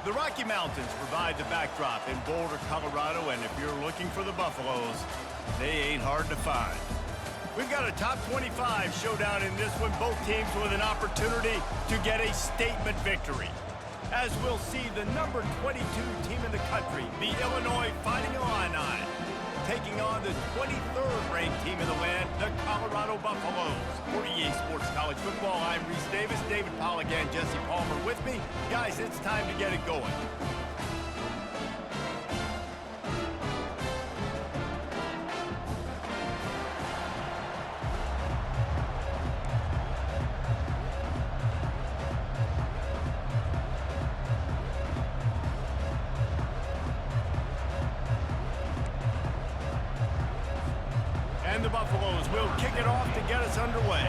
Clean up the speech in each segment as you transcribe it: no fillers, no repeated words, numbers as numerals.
The Rocky Mountains provide the backdrop in Boulder, Colorado, and if you're looking for the Buffaloes, they ain't hard to find. We've got a top 25 showdown in this one, both teams with an opportunity to get a statement victory. As we'll see the number 22 team in the country, the Illinois Fighting Illini, taking on the 23rd ranked team in the land, the Colorado Buffaloes. For EA Sports College Football, I'm Reese Davis, David Pollack, and Jesse Palmer with me. Guys, it's time to get it going. And the Buffaloes will kick it off to get us underway.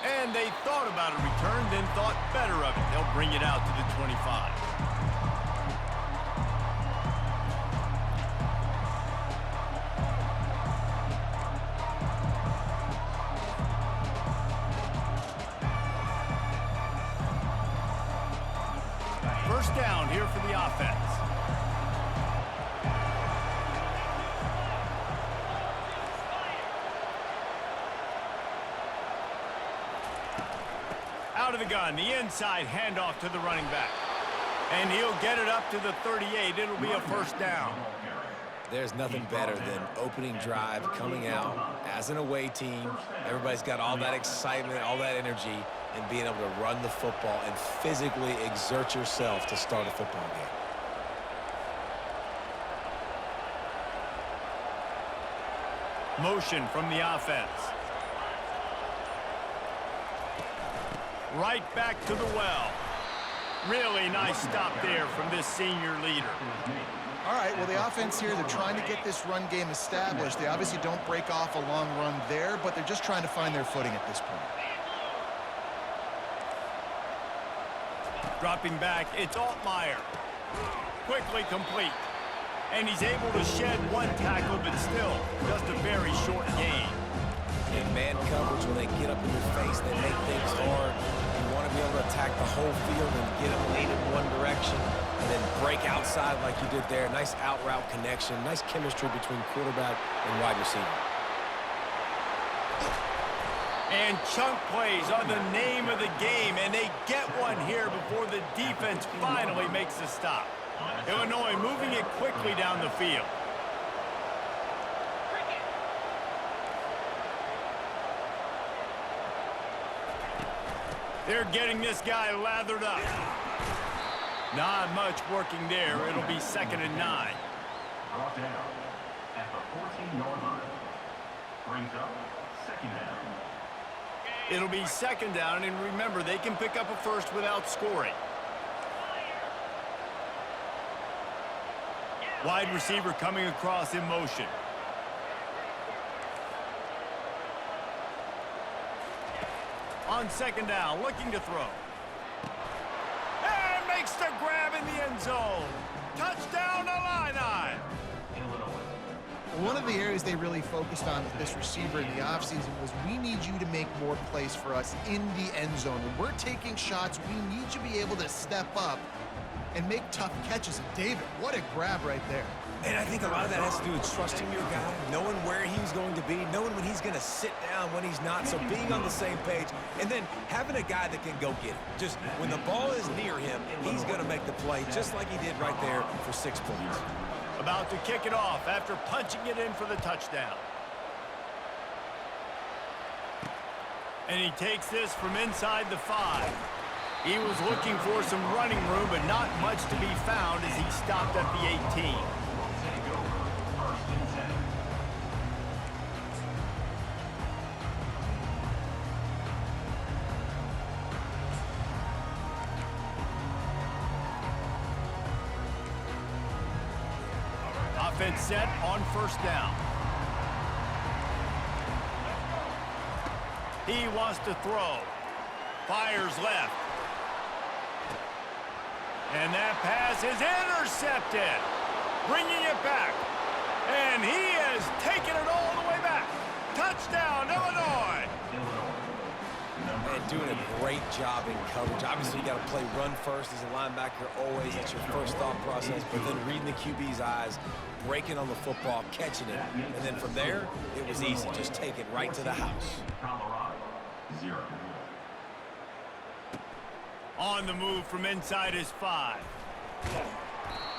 And they thought about a return, then thought better of it. They'll bring it out to the 25. First down here for the offense. Out of the gun, the inside handoff to the running back. And he'll get it up to the 38. It'll be a first down. There's nothing better than opening drive, coming out as an away team. Everybody's got all that excitement, all that energy, and being able to run the football and physically exert yourself to start a football game. Motion from the offense. Right back to the well. Really nice stop there from this senior leader. All right, well, the offense here, they're trying to get this run game established. They obviously don't break off a long run there, but they're just trying to find their footing at this point. Dropping back, it's Altmaier. Quickly complete. And he's able to shed one tackle, but still just a very short gain. In man coverage, when they get up in your face, they make things hard. You want to be able to attack the whole field and get them lean in one direction and then break outside like you did there. Nice out route connection, nice chemistry between quarterback and wide receiver. And chunk plays are the name of the game, and they get one here before the defense finally makes the stop. Illinois moving it quickly down the field. They're getting this guy lathered up. Not much working there. It'll be 2nd and 9. Brought down at the 14-yard line. Brings up 2nd down. It'll be 2nd down, and remember, they can pick up a first without scoring. Wide receiver coming across in motion. On 2nd down, looking to throw. And makes the grab in the end zone. Touchdown, Illini. One of the areas they really focused on with this receiver in the offseason was we need you to make more plays for us in the end zone. When we're taking shots, we need you to be able to step up and make tough catches. And David, what a grab right there. And I think a lot of that has to do with trusting your guy, knowing where he's going to be, knowing when he's going to sit down, when he's not, so being on the same page, and then having a guy that can go get it. Just when the ball is near him, he's going to make the play, just like he did right there for 6 points. About to kick it off after punching it in for the touchdown. And he takes this from inside the 5. He was looking for some running room, but not much to be found as he stopped at the 18. Offense set on 1st down. He wants to throw. Fires left. And that pass is intercepted. Bringing it back. And he has taken it all the way back. Touchdown, Illinois! And doing a great job in coverage. Obviously, you got to play run first as a linebacker always. That's your first thought process. But then reading the QB's eyes, breaking on the football, catching it. And then from there, it was easy. Just take it right to the house. Colorado, 0. On the move from inside his 5.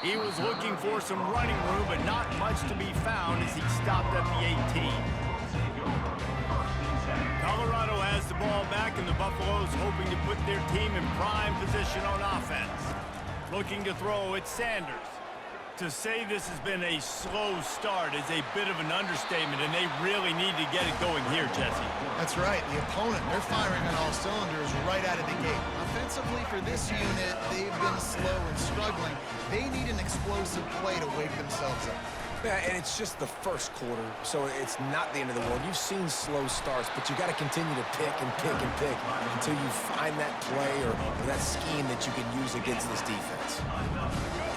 He was looking for some running room, but not much to be found as he stopped at the 18. Colorado has the ball back, and the Buffaloes hoping to put their team in prime position on offense. Looking to throw, it's Sanders. To say this has been a slow start is a bit of an understatement, and they really need to get it going here, Jesse. That's right. The opponent, they're firing on all cylinders right out of the gate. Offensively for this unit, they've been slow and struggling. They need an explosive play to wake themselves up. Yeah, and it's just the first quarter, so it's not the end of the world. You've seen slow starts, but you got to continue to pick and pick and pick until you find that play or that scheme that you can use against this defense.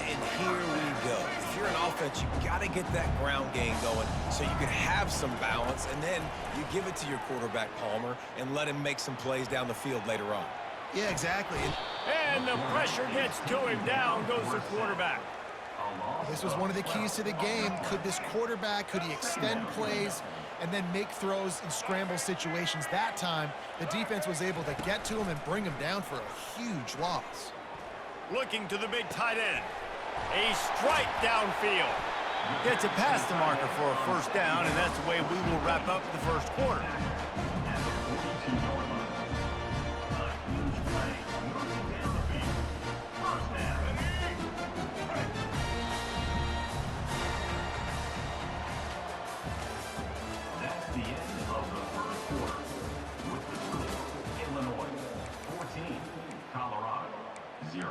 And here we go. If you're an offense, you got to get that ground game going so you can have some balance, and then you give it to your quarterback, Palmer, and let him make some plays down the field later on. Yeah, exactly. And the pressure gets to him. Down goes the quarterback. This was one of the keys to the game. Could this quarterback, could he extend plays and then make throws in scramble situations? That time, the defense was able to get to him and bring him down for a huge loss. Looking to the big tight end. A strike downfield. Gets it past the marker for a first down, and that's the way we will wrap up the first quarter. Colorado, 0.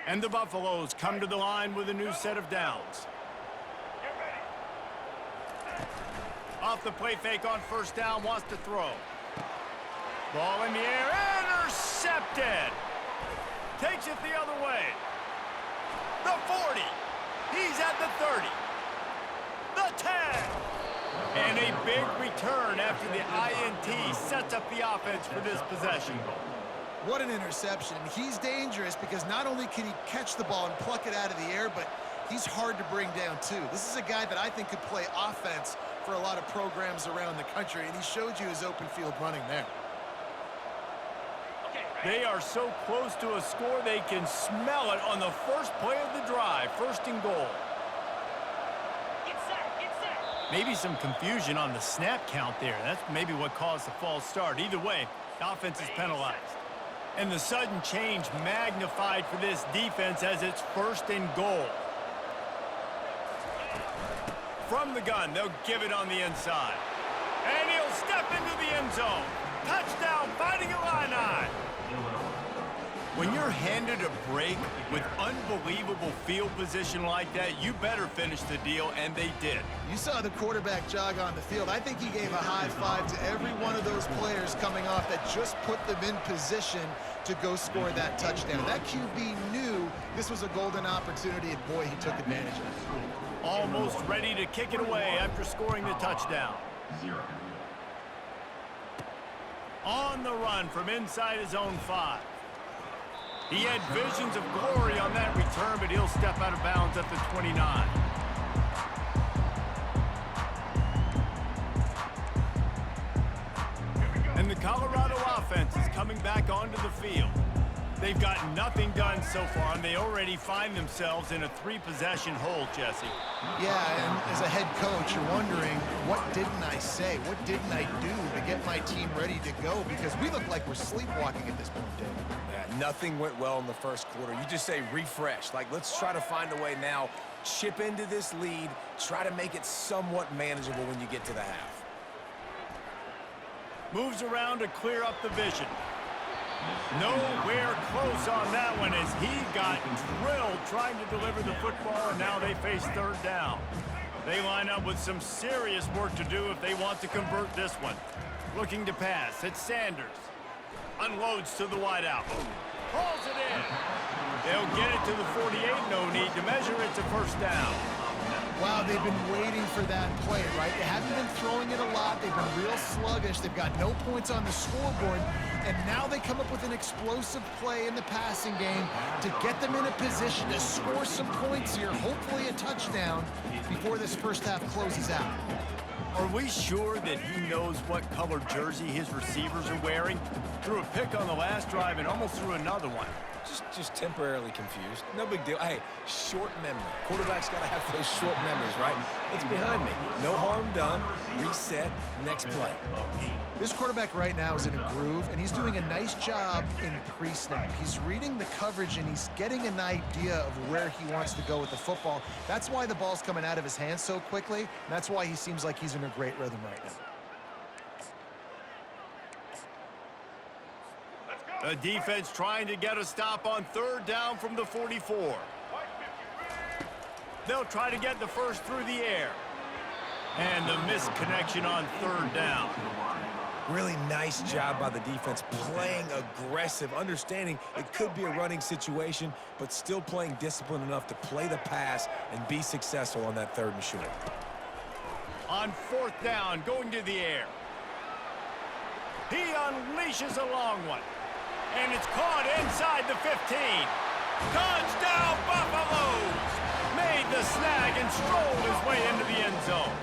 And the Buffaloes come to the line with a new set of downs. Off the play fake on first down, wants to throw. Ball in the air, intercepted. Takes it the other way. The 40. He's at the 30. The 10. And a big return after the INT sets up the offense for this possession. What an interception. He's dangerous because not only can he catch the ball and pluck it out of the air, but he's hard to bring down too. This is a guy that I think could play offense for a lot of programs around the country, and he showed you his open field running there. They are so close to a score, they can smell it on the first play of the drive. First and goal. Get set. Maybe some confusion on the snap count there. That's maybe what caused the false start. Either way, the offense is penalized. And the sudden change magnified for this defense as it's first and goal. From the gun, they'll give it on the inside. And he'll step into the end zone. Touchdown, Fighting Illini. When you're handed a break with unbelievable field position like that, you better finish the deal, and they did. You saw the quarterback jog on the field. I think he gave a high five to every one of those players coming off that just put them in position to go score that touchdown. That QB knew this was a golden opportunity, and boy, he took advantage of it. Almost ready to kick it away after scoring the touchdown. 0. On the run from inside his own 5. He had visions of glory on that return, but he'll step out of bounds at the 29. And the Colorado offense is coming back onto the field. They've got nothing done so far, and they already find themselves in a 3-possession hole, Jesse. Yeah, and as a head coach, you're wondering, what didn't I say? What didn't I do to get my team ready to go? Because we look like we're sleepwalking at this point, Dave. Yeah, nothing went well in the first quarter. You just say refresh. Like, let's try to find a way now, chip into this lead, try to make it somewhat manageable when you get to the half. Moves around to clear up the vision. Nowhere close on that one as he got drilled trying to deliver the football, and now they face third down. They line up with some serious work to do if they want to convert this one. Looking to pass. It's Sanders. Unloads to the wideout. Hauls it in. They'll get it to the 48. No need to measure it to first down. Wow, they've been waiting for that play, right? They haven't been throwing it a lot. They've been real sluggish. They've got no points on the scoreboard. And now they come up with an explosive play in the passing game to get them in a position to score some points here, hopefully a touchdown, before this first half closes out. Are we sure that he knows what color jersey his receivers are wearing? Threw a pick on the last drive and almost threw another one. Just temporarily confused. No big deal. Hey, short memory. Quarterback's got to have those short memories, right? It's behind me. No harm done. Reset. Next play. This quarterback right now is in a groove, and he's doing a nice job in pre-snap. He's reading the coverage, and he's getting an idea of where he wants to go with the football. That's why the ball's coming out of his hands so quickly, and that's why he seems like he's in a great rhythm right now. The defense trying to get a stop on third down from the 44. They'll try to get the first through the air. And the misconnection on third down. Really nice job by the defense, playing aggressive, understanding it could be a running situation, but still playing disciplined enough to play the pass and be successful on that third and short. On fourth down, going to the air. He unleashes a long one. And it's caught inside the 15. Touchdown, Buffaloes! Made the snag and strolled his way into the end zone.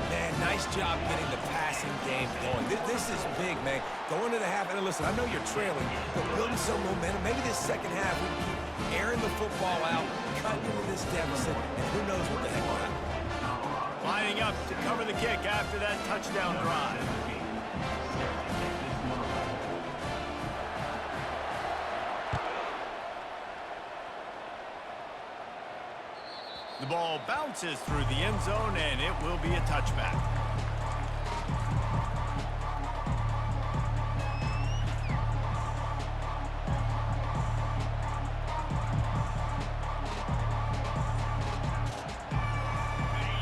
Man, nice job getting the passing game going. This is big, man. Going to the half, and listen, I know you're trailing, but building some momentum. Maybe this second half we can keep airing the football out, cutting into this deficit, and who knows what the heck will happen. Lining up to cover the kick after that touchdown drive. The ball bounces through the end zone, and it will be a touchback.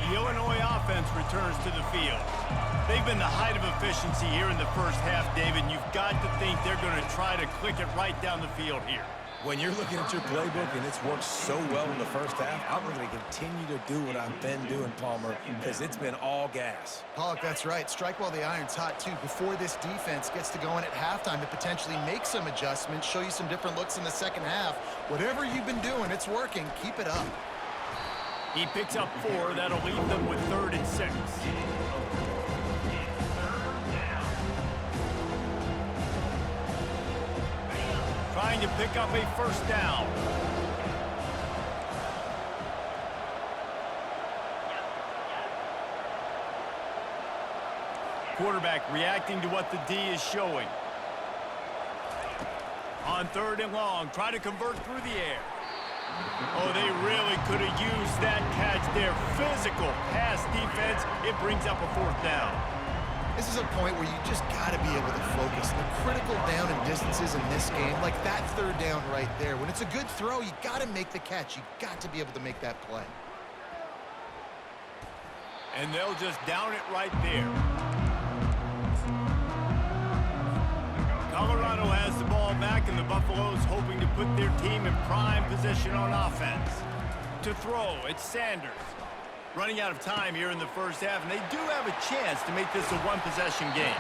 The Illinois offense returns to the field. They've been the height of efficiency here in the first half, David, and you've got to think they're going to try to click it right down the field here. When you're looking at your playbook and it's worked so well in the first half, I'm going to continue to do what I've been doing, Palmer, because it's been all gas. Pollock, that's right. Strike while the iron's hot, too. Before this defense gets to going at halftime to potentially make some adjustments, show you some different looks in the second half. Whatever you've been doing, it's working. Keep it up. He picks up 4. That'll leave them with 3rd and 6. Trying to pick up a first down. Quarterback reacting to what the D is showing. On 3rd and long, try to convert through the air. Oh, they really could have used that catch there. Physical pass defense. It brings up a 4th down. This is a point where you just got to be able to focus. The critical down and distances in this game, like that 3rd down right there. When it's a good throw, you got to make the catch. You got to be able to make that play. And they'll just down it right there. Colorado has the ball back, and the Buffaloes hoping to put their team in prime position on offense. To throw, it's Sanders. Running out of time here in the first half, and they do have a chance to make this a one-possession game.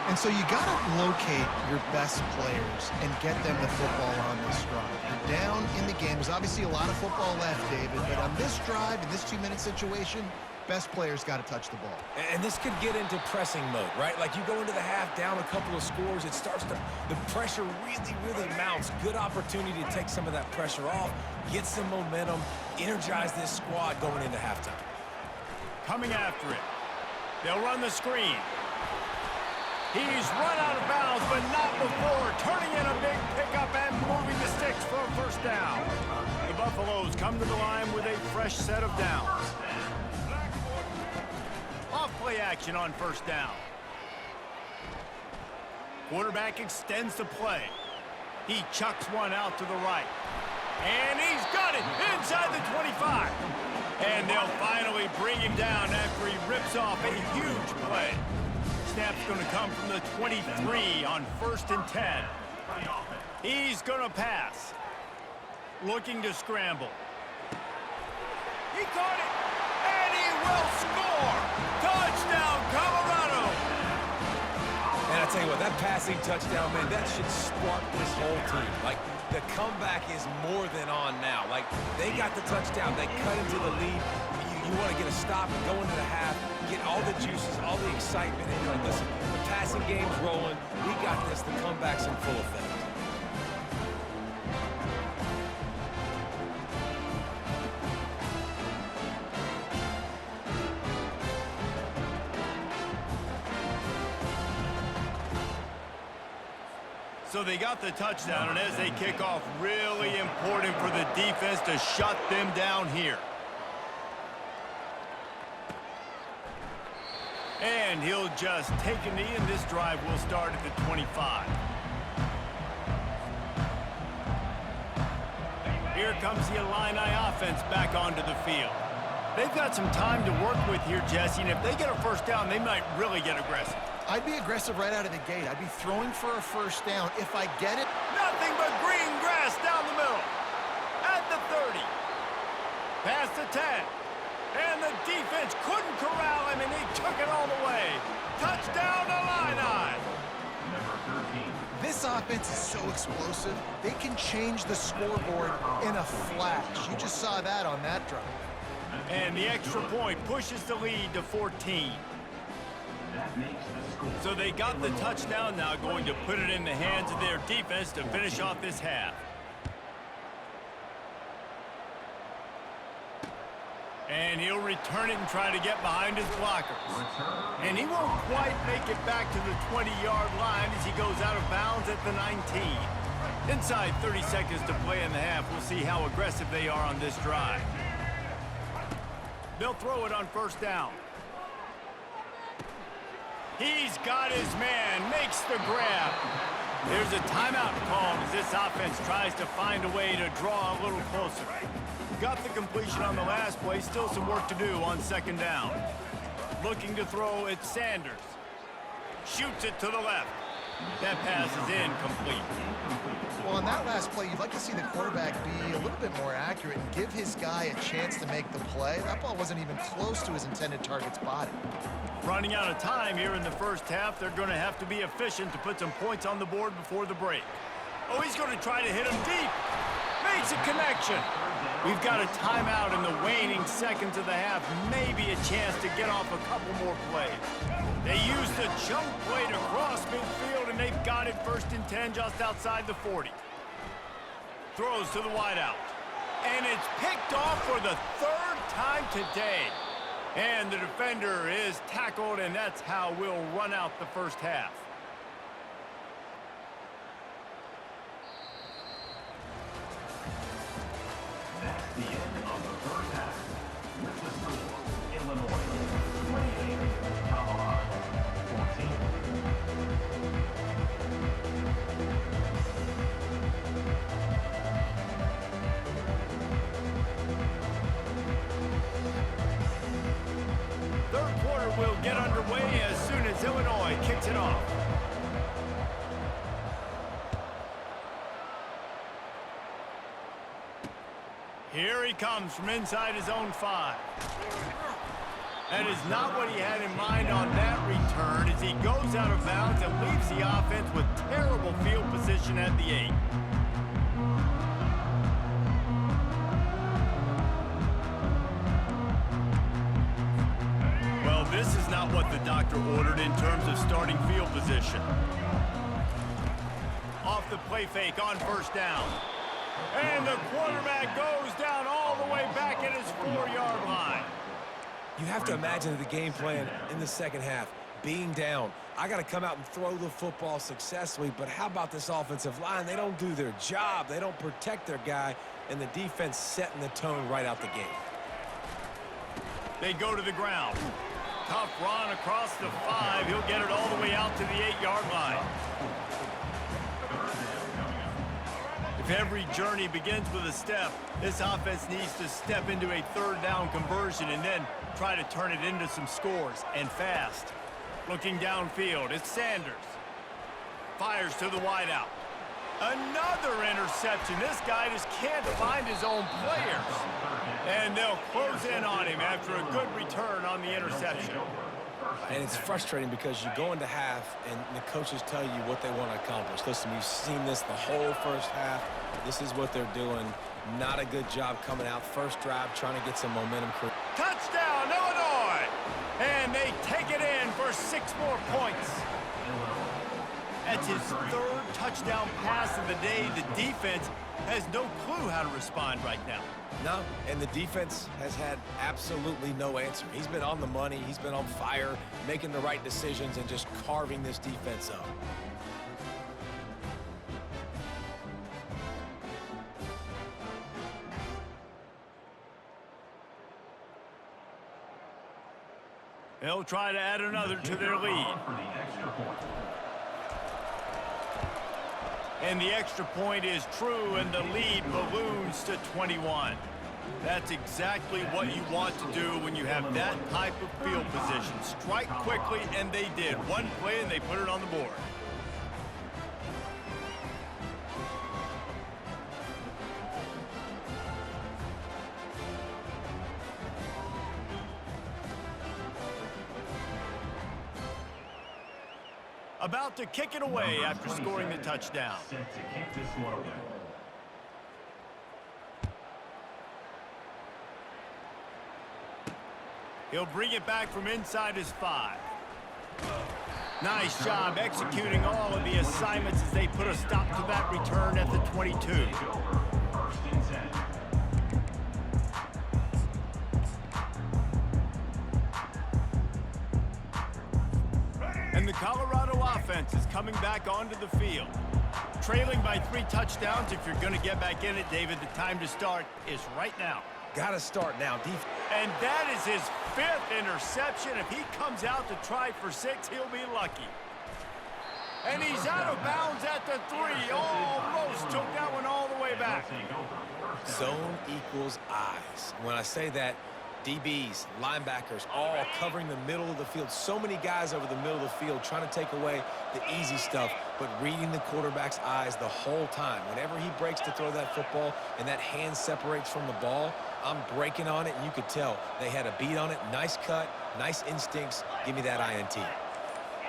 And so you got to locate your best players and get them the football on this drive. You're down in the game. There's obviously a lot of football left, David, but on this drive, in this 2-minute situation, best players got to touch the ball. And this could get into pressing mode, right? Like you go into the half down a couple of scores, it starts to, the pressure really mounts. Good opportunity to take some of that pressure off, get some momentum, energize this squad going into halftime. Coming after it. They'll run the screen. He's run out of bounds, but not before turning in a big pickup and moving the sticks for a first down. The Buffaloes come to the line with a fresh set of downs. Off-play action on first down. Quarterback extends the play. He chucks one out to the right. And he's got it inside the 25. And they'll finally bring him down after he rips off a huge play. Snap's going to come from the 23 on 1st and 10. He's going to pass. Looking to scramble. He caught it, and he will score! Touchdown, Colorado! And I tell you what, that passing touchdown, man, that should spark this whole team. Like, the comeback is more than on now. Like, they got the touchdown. They cut into the lead. You want to get a stop and go into the half, get all the juices, all the excitement, and you're like, listen, the passing game's rolling. We got this. The comeback's in full effect. So they got the touchdown, and as they kick off, really important for the defense to shut them down here. And he'll just take a knee, and this drive will start at the 25. Here comes the Illini offense back onto the field. They've got some time to work with here, Jesse, and if they get a first down, they might really get aggressive. I'd be aggressive right out of the gate. I'd be throwing for a first down. If I get it, Nothing but green grass down the middle. At the 30. Past the 10. And the defense couldn't corral him, and he took it all the way. Touchdown, Illini. Number 13. this offense is so explosive, they can change the scoreboard in a flash. You just saw that on that drive. And the extra point pushes the lead to 14. So they got the touchdown, now going to put it in the hands of their defense to finish off this half. And he'll return it and try to get behind his blockers. And he won't quite make it back to the 20-yard line as he goes out of bounds at the 19. Inside 30 seconds to play in the half. We'll see how aggressive they are on this drive. They'll throw it on first down. He's got his man, makes the grab. There's a timeout called as this offense tries to find a way to draw a little closer. Got the completion on the last play, still some work to do on second down. Looking to throw at Sanders. Shoots it to the left. That pass is incomplete. Well, on that last play, you'd like to see the quarterback be a little bit more accurate and give his guy a chance to make the play. That ball wasn't even close to his intended target's body. Running out of time here in the first half, they're going to have to be efficient to put some points on the board before the break. Oh, he's going to try to hit him deep. Makes a connection. We've got a timeout in the waning seconds of the half. Maybe a chance to get off a couple more plays. They used the jump play to cross midfield, and they've got it 1st and 10 just outside the 40. Throws to the wideout. And it's picked off for the 3rd time today. And the defender is tackled, and that's how we'll run out the first half. That's the end of the first half. With the score, Illinois 28, Colorado 14. Third quarter will get underway as soon as Illinois kicks it off. Here he comes from inside his own 5. That is not what he had in mind on that return as he goes out of bounds and leaves the offense with terrible field position at the 8. Well, this is not what the doctor ordered in terms of starting field position. Off the play fake on first down. And the quarterback goes down all the way back at his 4-yard line. You have to imagine the game plan in the second half. Being down, I got to come out and throw the football successfully, but how about this offensive line? They don't do their job. They don't protect their guy, and the defense setting the tone right out the gate. They go to the ground. Tough run across the 5. He'll get it all the way out to the 8-yard line. If If every journey begins with a step, this offense needs to step into a third down conversion and then try to turn it into some scores, and fast. Looking downfield, it's Sanders. Fires to the wideout. Another interception. This guy just can't find his own players. And they'll close in on him after a good return on the interception. And it's frustrating because you go into half and the coaches tell you what they want to accomplish. Listen, we've seen this the whole first half. This is what they're doing. Not a good job coming out. First drive, trying to get some momentum. Touchdown, Illinois! And they take it in for 6 more points. That's his 3rd touchdown pass of the day. The defense has no clue how to respond right now. No, and the defense has had absolutely no answer. He's been on the money. He's been on fire, making the right decisions and just carving this defense up. They'll try to add another to their lead. And the extra point is true, and the lead balloons to 21. That's exactly what you want to do when you have that type of field position. Strike quickly, and they did. One play, and they put it on the board. About to kick it away after scoring the touchdown. Set to kick this one away. He'll bring it back from inside his 5. Nice job executing all of the assignments as they put a stop to that return at the 22. First and 10. And the Colorado offense is coming back onto the field. Trailing by 3 touchdowns. If you're going to get back in it, David, the time to start is right now. Got to start now. And that is his 5th interception. If he comes out to try for 6, he'll be lucky. And he's out of bounds at the 3. Almost took that one all the way back. Zone equals eyes. When I say that, DBs, linebackers, all covering the middle of the field. So many guys over the middle of the field trying to take away the easy stuff, but reading the quarterback's eyes the whole time. Whenever he breaks to throw that football and that hand separates from the ball, I'm breaking on it, and you could tell they had a beat on it. Nice cut, nice instincts. Give me that INT.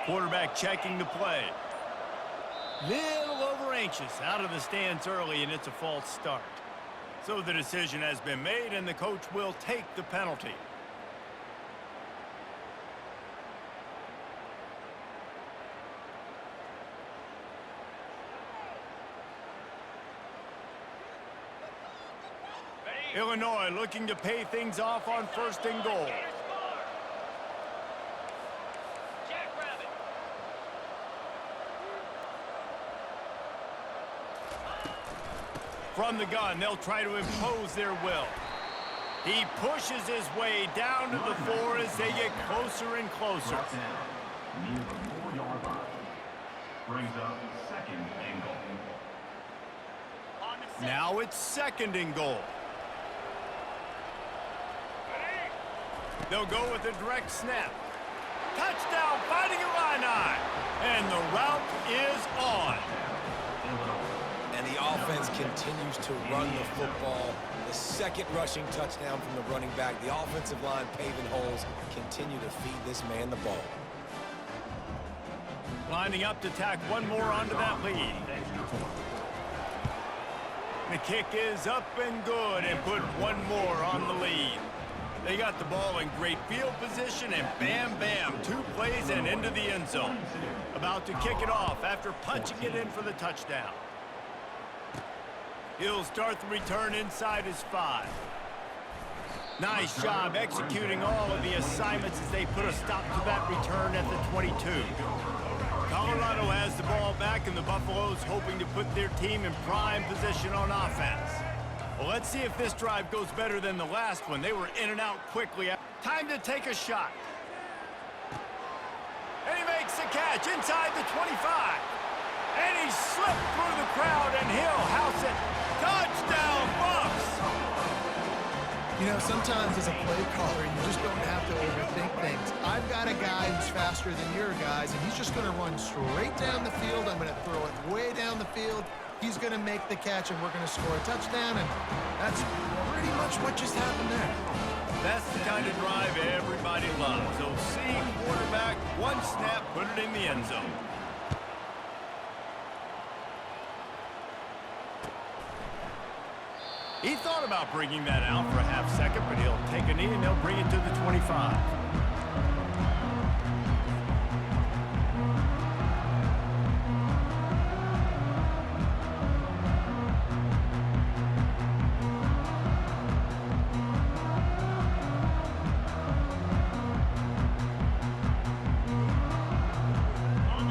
Quarterback checking the play. Little over anxious, out of the stands early, and it's a false start. So the decision has been made, and the coach will take the penalty. Illinois looking to pay things off on 1st and goal. From the gun, they'll try to impose their will. He pushes his way down to the 4 as they get closer and closer. Near the 4-yard line. Brings up 2nd and goal. Now it's 2nd and goal. They'll go with a direct snap. Touchdown, Fighting Illini. And the route is on. And the offense continues to run the football. The 2nd rushing touchdown from the running back. The offensive line paving holes. Continue to feed this man the ball. Lining up to tack one more onto that lead. The kick is up and good and put one more on the lead. They got the ball in great field position, and bam, bam, 2 plays and into the end zone. About to kick it off after punching it in for the touchdown. He'll start the return inside his 5. Nice job executing all of the assignments as they put a stop to that return at the 22. Colorado has the ball back, and the Buffaloes hoping to put their team in prime position on offense. Well, let's see if this drive goes better than the last one. They were in and out quickly. Time to take a shot. And he makes the catch inside the 25. And he slipped through the crowd, and he'll house it You know, sometimes as a play caller, you just don't have to overthink things. I've got a guy who's faster than your guys, and he's just going to run straight down the field. I'm going to throw it way down the field. He's going to make the catch, and we're going to score a touchdown, and that's pretty much what just happened there. That's the kind of drive everybody loves. So see quarterback, one snap, put it in the end zone. He thought about bringing that out for a half second, but he'll take a knee and they'll bring it to the 25.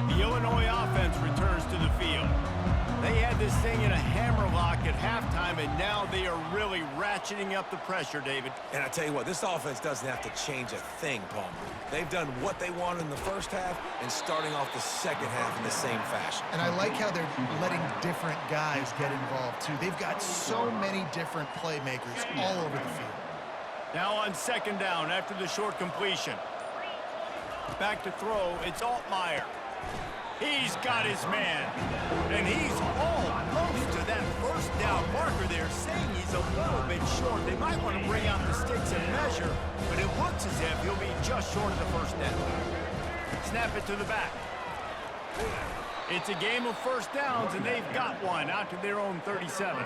The Illinois offense returns to the field. They had this thing in a hammerlock at halftime, and now they are really ratcheting up the pressure, David. And I tell you what, this offense doesn't have to change a thing, Palmer. They've done what they wanted in the first half and starting off the second half in the same fashion. And I like how they're letting different guys get involved, too. They've got so many different playmakers all over the field. Now on second down after the short completion. Back to throw, it's Altmaier. He's got his man, and he's almost to that first down marker there, saying he's a little bit short. They might want to bring out the sticks and measure, but it looks as if he'll be just short of the first down. Snap it to the back. It's a game of first downs, and they've got one out to their own 37.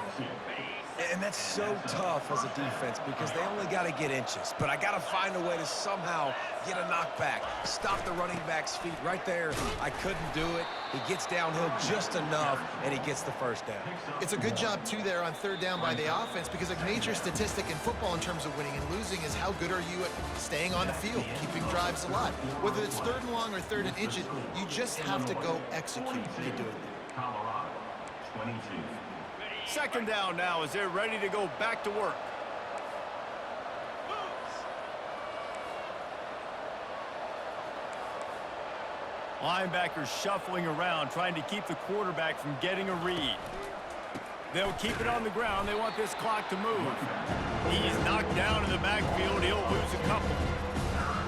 And that's so tough as a defense because they only got to get inches. But I got to find a way to somehow get a knockback, stop the running back's feet right there. I couldn't do it. He gets downhill just enough, and he gets the first down. It's a good job, too, there on third down by the offense because a major statistic in football in terms of winning and losing is how good are you at staying on the field, keeping drives alive. Whether it's third and long or third and inches, you just have to go execute. You do it. Colorado, 22. Second down now as they're ready to go back to work. Linebackers shuffling around, trying to keep the quarterback from getting a read. They'll keep it on the ground. They want this clock to move. He's knocked down in the backfield. He'll lose a couple.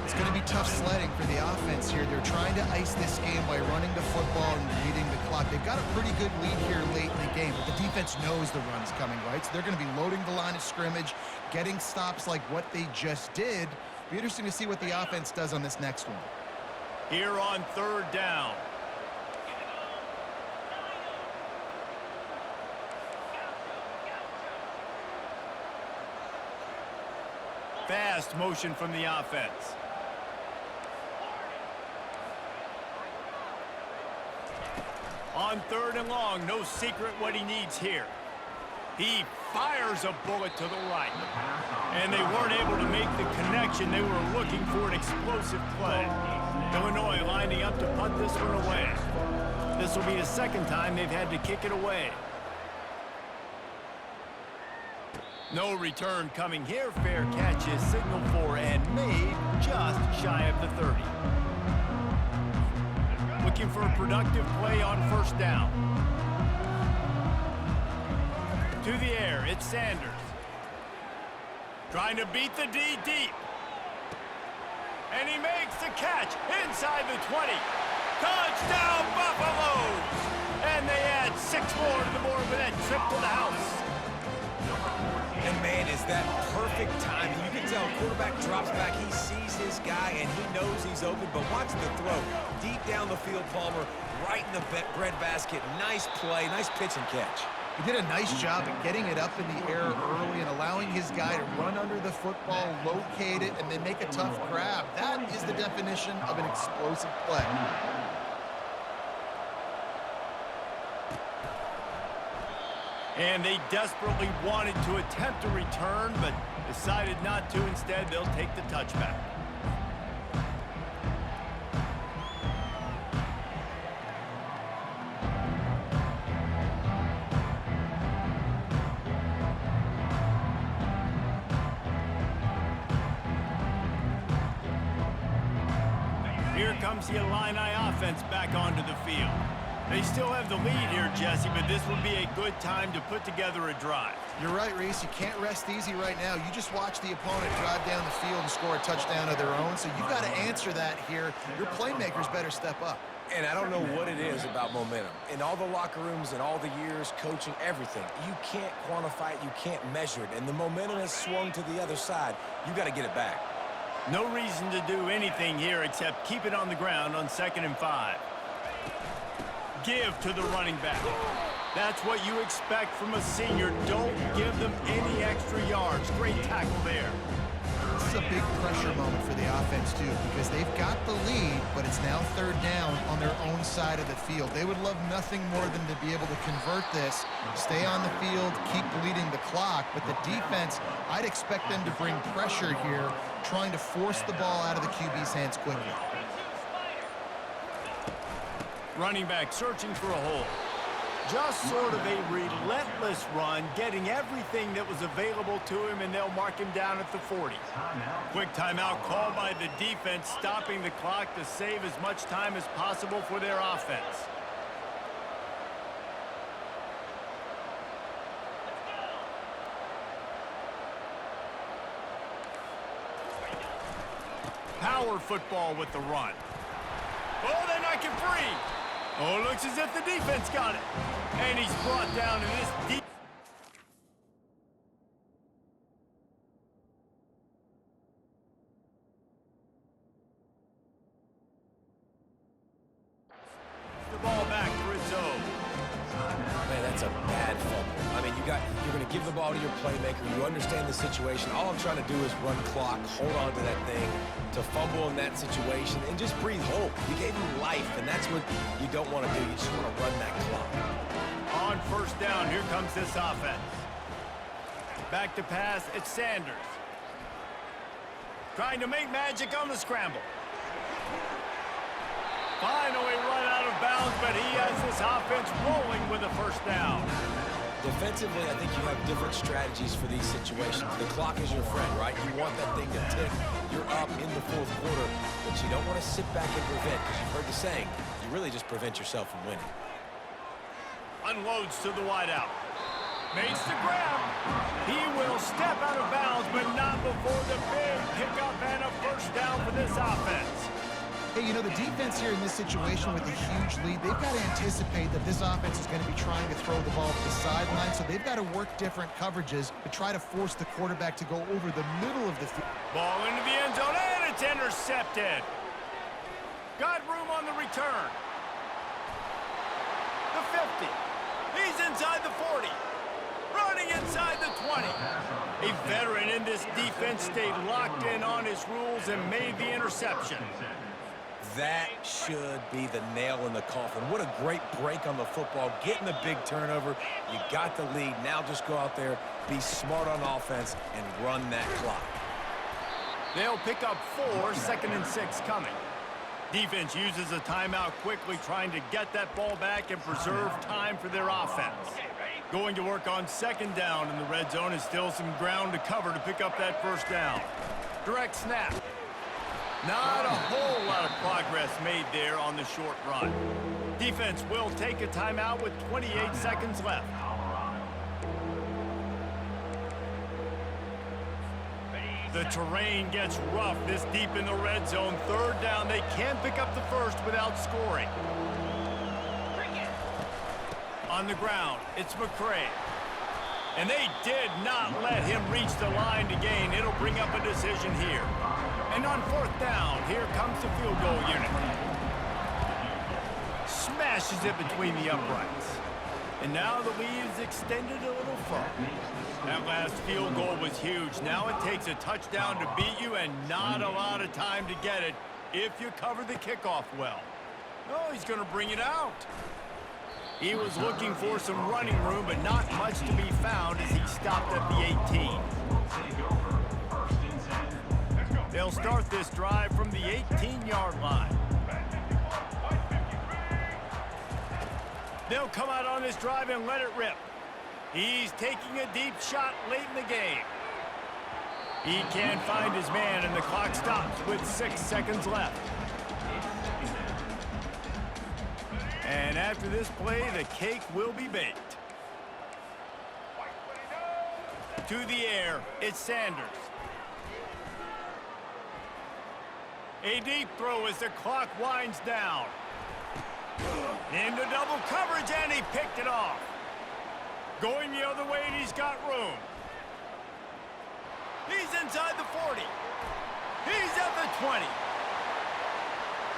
It's going to be tough sledding for the offense here. They're trying to ice this game by running the football and reading the clock. They've got a pretty good lead here late in the game, but the defense knows the run's coming, right? So they're going to be loading the line of scrimmage, getting stops like what they just did. Be interesting to see what the offense does on this next one. Here on third down. Fast motion from the offense. On third and long, no secret what he needs here. He fires a bullet to the right. And they weren't able to make the connection. They were looking for an explosive play. Illinois lining up to punt this one away. This will be the second time they've had to kick it away. No return coming here. Fair catch is signaled for and made just shy of the 30. Looking for a productive play on first down. To the air, it's Sanders. Trying to beat the D deep. And he makes the catch inside the 20. Touchdown, Buffaloes! And they add 6 more to the board with that trip to the house. And, man, is that perfect timing. You can tell quarterback drops back. He sees his guy, and he knows he's open. But watch the throw. Deep down the field, Palmer, right in the bread basket. Nice play, nice pitch and catch. He did a nice job at getting it up in the air early and allowing his guy to run under the football, locate it, and then make a tough grab. That is the definition of an explosive play. And they desperately wanted to attempt a return, but decided not to. Instead, they'll take the touchback. Here comes the Illini offense back onto the field. They still have the lead here, Jesse, but this would be a good time to put together a drive. You're right, Reese. You can't rest easy right now. You just watch the opponent drive down the field and score a touchdown of their own, so you've got to answer that here. Your playmakers better step up. And I don't know what it is about momentum. In all the locker rooms and all the years, coaching, everything, you can't quantify it, you can't measure it. And the momentum has swung to the other side. You got to get it back. No reason to do anything here except keep it on the ground on 2nd and 5. Give to the running back. That's what you expect from a senior. Don't give them any extra yards. Great tackle there. This is a big pressure moment for the offense, too, because they've got the lead, but it's now 3rd down on their own side of the field. They would love nothing more than to be able to convert this, stay on the field, keep bleeding the clock, but the defense, I'd expect them to bring pressure here, trying to force the ball out of the QB's hands quickly. Running back searching for a hole. Just sort of a relentless run, getting everything that was available to him, and they'll mark him down at the 40. Quick timeout called by the defense, stopping the clock to save as much time as possible for their offense. Power football with the run. Oh, they knock him free. Oh, looks as if the defense got it. And he's brought down in this deep. The ball back for its own. Man, that's a bad fumble. I mean, you're going to give the ball to your playmaker. You understand the situation. All I'm trying to do is run clock, hold on to that thing, to fumble in that situation, and just breathe hope. You gave him life, and that's what you don't want to do. You just want to run that clock. On 1st down, here comes this offense. Back to pass, it's Sanders. Trying to make magic on the scramble. Finally run out of bounds, but he has this offense rolling with a 1st down. Defensively, I think you have different strategies for these situations. The clock is your friend, right? You want that thing to tick. You're up in the 4th quarter, but you don't want to sit back and prevent, because you've heard the saying, you really just prevent yourself from winning. Unloads to the wideout. Makes the grab. He will step out of bounds, but not before the big pickup and a 1st down for this offense. Hey, you know, the defense here in this situation with a huge lead, they've got to anticipate that this offense is going to be trying to throw the ball to the sideline, so they've got to work different coverages to try to force the quarterback to go over the middle of the field. Ball into the end zone, and it's intercepted. Got room on the return. The 50. He's inside the 40. Running inside the 20. A veteran in this defense stayed locked in on his rules and made the interception. That should be the nail in the coffin. What a great break on the football, getting the big turnover. You got the lead. Now just go out there, be smart on offense, and run that clock. They'll pick up 4, 2nd and 6 coming. Defense uses a timeout quickly, trying to get that ball back and preserve time for their offense. Going to work on 2nd down in the red zone, is still some ground to cover to pick up that 1st down. Direct snap. Not a whole lot of progress made there on the short run. Defense will take a timeout with 28 seconds left. The terrain gets rough this deep in the red zone. 3rd down, they can pick up the 1st without scoring. On the ground, it's McCray. And they did not let him reach the line to gain. It'll bring up a decision here. And on 4th down, here comes the field goal unit. Smashes it between the uprights. And now the lead is extended a little further. That last field goal was huge. Now it takes a touchdown to beat you and not a lot of time to get it if you cover the kickoff well. No, he's going to bring it out. He was looking for some running room, but not much to be found as he stopped at the 18. They'll start this drive from the 18-yard line. They'll come out on this drive and let it rip. He's taking a deep shot late in the game. He can't find his man, and the clock stops with 6 seconds left. And after this play, the cake will be baked. To the air, it's Sanders. A deep throw as the clock winds down. Into double coverage, and he picked it off. Going the other way, and he's got room. He's inside the 40. He's at the 20.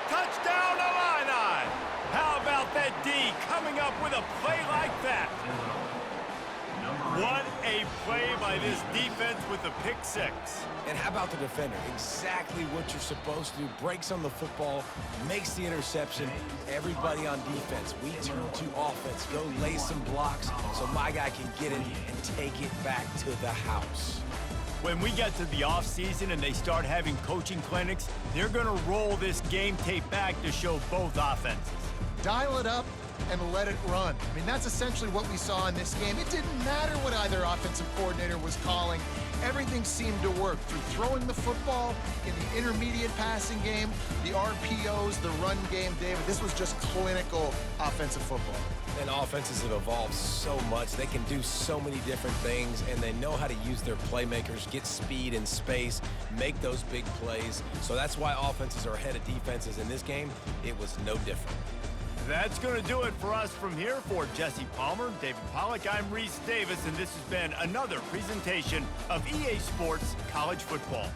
Touchdown, Illini! How about that D coming up with a play like that? What a play by this defense with the pick six. And how about the defender? Exactly what you're supposed to do. Breaks on the football, makes the interception. Everybody on defense, we turn to offense. Go lay some blocks so my guy can get it and take it back to the house. When we get to the offseason and they start having coaching clinics, they're going to roll this game tape back to show both offenses. Dial it up and let it run. I mean, that's essentially what we saw in this game. It didn't matter what either offensive coordinator was calling. Everything seemed to work through throwing the football in the intermediate passing game, the RPOs, the run game. David, this was just clinical offensive football. And offenses have evolved so much. They can do so many different things, and they know how to use their playmakers, get speed and space, make those big plays. So that's why offenses are ahead of defenses. In this game, it was no different. That's going to do it for us from here. For Jesse Palmer, David Pollack, I'm Reese Davis, and this has been another presentation of EA Sports College Football.